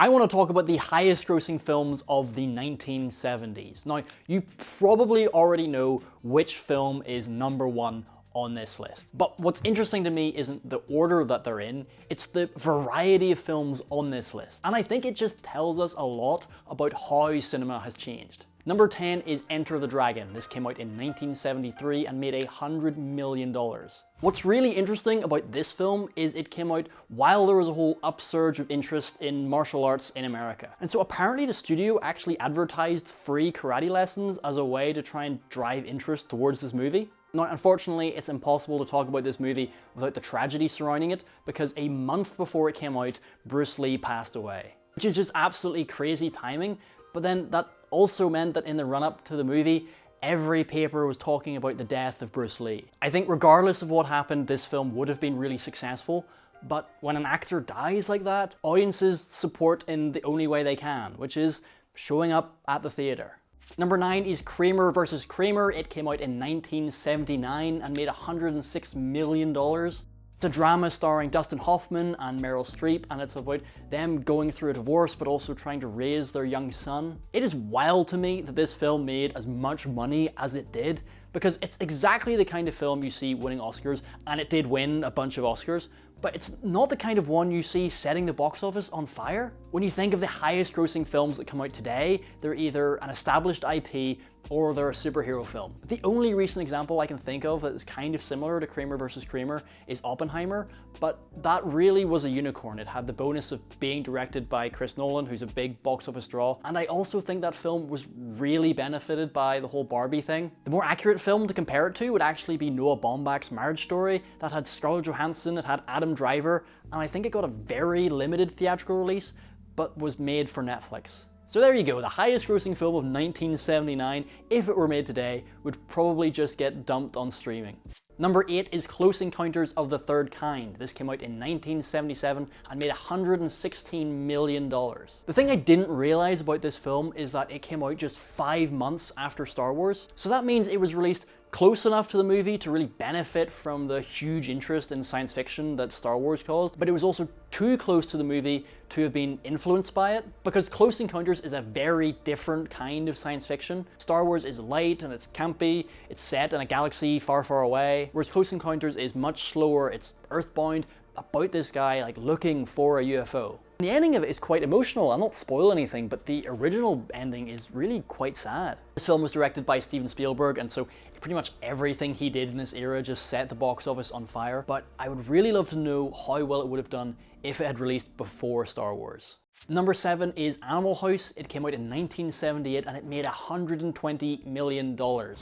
I want to talk about the highest grossing films of the 1970s. Now, you probably already know which film is number one on this list. But what's interesting to me isn't the order that they're in, it's the variety of films on this list. And I think it just tells us a lot about how cinema has changed. Number 10 is Enter the Dragon. This came out in 1973 and made $100 million. What's really interesting about this film is it came out while there was a whole upsurge of interest in martial arts in America. And so apparently the studio actually advertised free karate lessons as a way to try and drive interest towards this movie. Now, unfortunately, it's impossible to talk about this movie without the tragedy surrounding it, because a month before it came out, Bruce Lee passed away. Which is just absolutely crazy timing, but then that also meant that in the run-up to the movie, every paper was talking about the death of Bruce Lee. I think regardless of what happened, this film would have been really successful, but when an actor dies like that, audiences support in the only way they can, which is showing up at the theater. Number 9 is Kramer Vs Kramer. It came out in 1979 and made $106 million. It's a drama starring Dustin Hoffman and Meryl Streep, and it's about them going through a divorce but also trying to raise their young son. It is wild to me that this film made as much money as it did, because it's exactly the kind of film you see winning Oscars, and it did win a bunch of Oscars, but it's not the kind of one you see setting the box office on fire. When you think of the highest grossing films that come out today, they're either an established IP or they're a superhero film. The only recent example I can think of that is kind of similar to Kramer vs. Kramer is Oppenheimer, but that really was a unicorn. It had the bonus of being directed by Chris Nolan, who's a big box office draw, and I also think that film was really benefited by the whole Barbie thing. The more accurate film to compare it to would actually be Noah Baumbach's Marriage Story. That had Scarlett Johansson, it had Adam Driver, and I think it got a very limited theatrical release, but was made for Netflix. So there you go, the highest grossing film of 1979, if it were made today, would probably just get dumped on streaming. Number 8 is Close Encounters of the Third Kind. This came out in 1977 and made $116 million. The thing I didn't realize about this film is that it came out just 5 months after Star Wars. So that means it was released close enough to the movie to really benefit from the huge interest in science fiction that Star Wars caused, but it was also too close to the movie to have been influenced by it, because Close Encounters is a very different kind of science fiction. Star Wars is light and it's campy, it's set in a galaxy far, far away, whereas Close Encounters is much slower, it's earthbound, about this guy like looking for a UFO. The ending of it is quite emotional. I'll not spoil anything, but the original ending is really quite sad. This film was directed by Steven Spielberg, and so pretty much everything he did in this era just set the box office on fire, but I would really love to know how well it would have done if it had released before Star Wars. Number 7 is Animal House. It came out in 1978 and it made $120 million.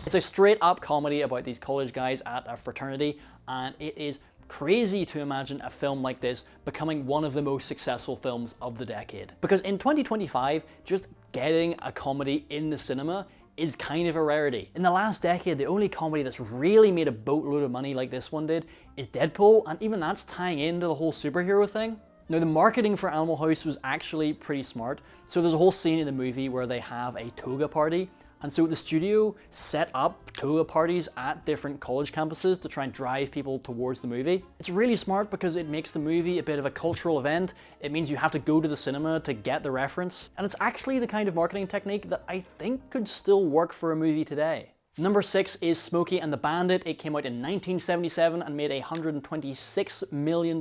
It's a straight up comedy about these college guys at a fraternity, and it is crazy to imagine a film like this becoming one of the most successful films of the decade. Because in 2025, just getting a comedy in the cinema is kind of a rarity. In the last decade, the only comedy that's really made a boatload of money like this one did is Deadpool, and even that's tying into the whole superhero thing. Now, the marketing for Animal House was actually pretty smart. So there's a whole scene in the movie where they have a toga party, and so the studio set up toga parties at different college campuses to try and drive people towards the movie. It's really smart because it makes the movie a bit of a cultural event. It means you have to go to the cinema to get the reference. And it's actually the kind of marketing technique that I think could still work for a movie today. Number 6 is Smokey and the Bandit. It came out in 1977 and made $126 million.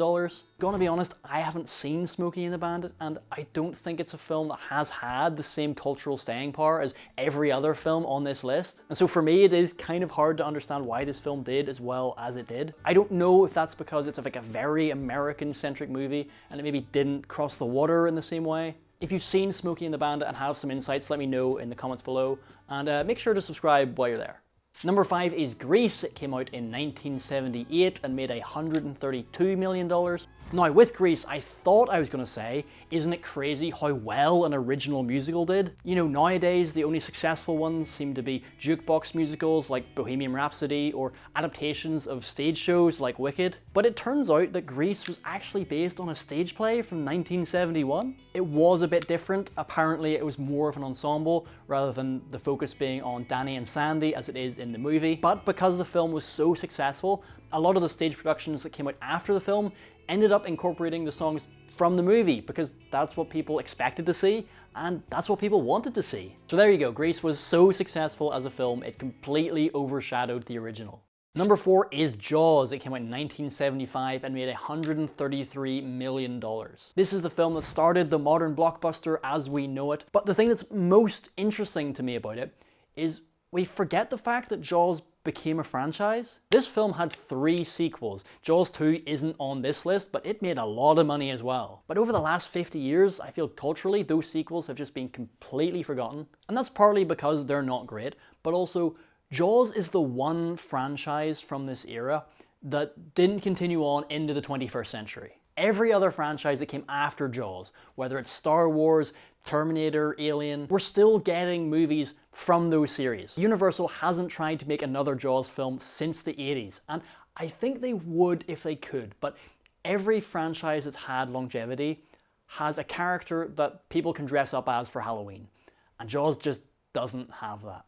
Gonna be honest, I haven't seen Smokey and the Bandit, and I don't think it's a film that has had the same cultural staying power as every other film on this list. And so for me, it is kind of hard to understand why this film did as well as it did. I don't know if that's because it's like a very American-centric movie and it maybe didn't cross the water in the same way. If you've seen Smokey and the Bandit and have some insights, let me know in the comments below, and make sure to subscribe while you're there. Number 5 is Grease. It came out in 1978 and made $132 million. Now, with Grease, I thought I was going to say, isn't it crazy how well an original musical did? You know, nowadays, the only successful ones seem to be jukebox musicals like Bohemian Rhapsody or adaptations of stage shows like Wicked. But it turns out that Grease was actually based on a stage play from 1971. It was a bit different. Apparently, it was more of an ensemble rather than the focus being on Danny and Sandy as it is in the movie. But because the film was so successful, a lot of the stage productions that came out after the film ended up incorporating the songs from the movie because that's what people expected to see and that's what people wanted to see. So there you go, Grease was so successful as a film, it completely overshadowed the original. Number 4 is Jaws. It came out in 1975 and made $133 million. This is the film that started the modern blockbuster as we know it, but the thing that's most interesting to me about it is we forget the fact that Jaws became a franchise. This film had 3 sequels. Jaws 2 isn't on this list, but it made a lot of money as well. But over the last 50 years, I feel culturally those sequels have just been completely forgotten. And that's partly because they're not great, but also Jaws is the one franchise from this era that didn't continue on into the 21st century. Every other franchise that came after Jaws, whether it's Star Wars, Terminator, Alien, we're still getting movies from those series. Universal hasn't tried to make another Jaws film since the 80s, and I think they would if they could, but every franchise that's had longevity has a character that people can dress up as for Halloween, and Jaws just doesn't have that.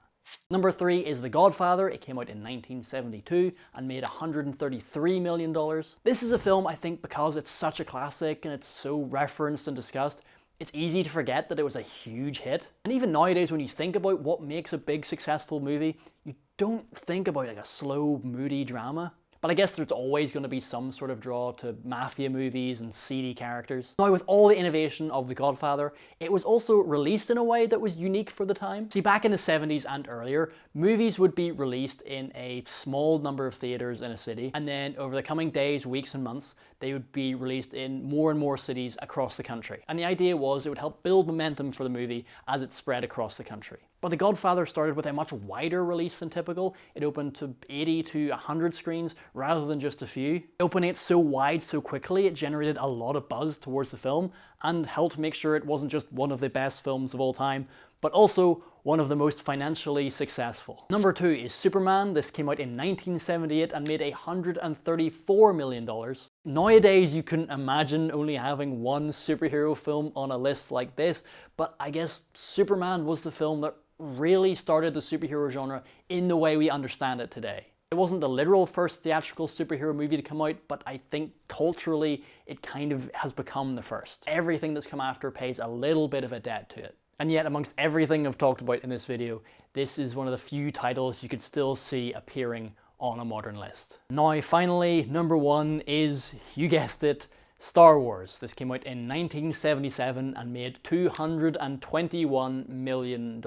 Number 3 is The Godfather. It came out in 1972 and made $133 million. This is a film, I think, because it's such a classic and it's so referenced and discussed, it's easy to forget that it was a huge hit. And even nowadays, when you think about what makes a big successful movie, you don't think about like a slow, moody drama. But I guess there's always going to be some sort of draw to mafia movies and seedy characters. Now, with all the innovation of The Godfather, it was also released in a way that was unique for the time. See, back in the 70s and earlier, movies would be released in a small number of theaters in a city, and then over the coming days, weeks, and months, they would be released in more and more cities across the country. And the idea was it would help build momentum for the movie as it spread across the country. But The Godfather started with a much wider release than typical. It opened to 80 to 100 screens rather than just a few. Opening it so wide so quickly, it generated a lot of buzz towards the film and helped make sure it wasn't just one of the best films of all time, but also one of the most financially successful. Number 2 is Superman. This came out in 1978 and made $134 million. Nowadays, you couldn't imagine only having one superhero film on a list like this, but I guess Superman was the film that really started the superhero genre in the way we understand it today. It wasn't the literal first theatrical superhero movie to come out, but I think culturally it kind of has become the first. Everything that's come after pays a little bit of a debt to it. And yet, amongst everything I've talked about in this video, this is one of the few titles you could still see appearing on a modern list. Now, finally, number 1 is, you guessed it, Star Wars. This came out in 1977 and made $221 million.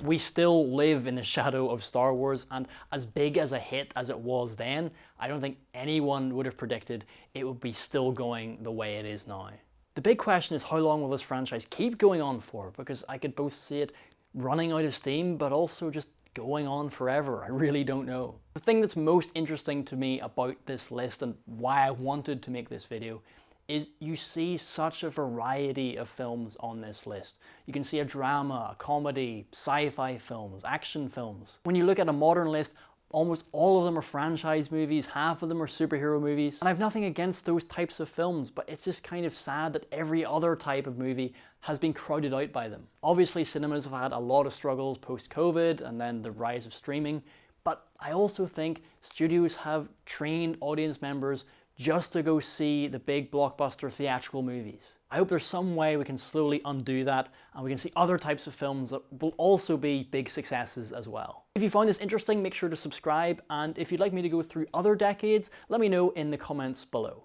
We still live in the shadow of Star Wars, and as big as a hit as it was then, I don't think anyone would have predicted it would be still going the way it is now. The big question is, how long will this franchise keep going on for? Because I could both see it running out of steam, but also just going on forever. I really don't know. The thing that's most interesting to me about this list and why I wanted to make this video is you see such a variety of films on this list. You can see a drama, a comedy, sci-fi films, action films. When you look at a modern list, almost all of them are franchise movies, half of them are superhero movies. And I've nothing against those types of films, but it's just kind of sad that every other type of movie has been crowded out by them. Obviously, cinemas have had a lot of struggles post-COVID and then the rise of streaming, but I also think studios have trained audience members just to go see the big blockbuster theatrical movies. I hope there's some way we can slowly undo that and we can see other types of films that will also be big successes as well. If you found this interesting, make sure to subscribe, and if you'd like me to go through other decades, let me know in the comments below.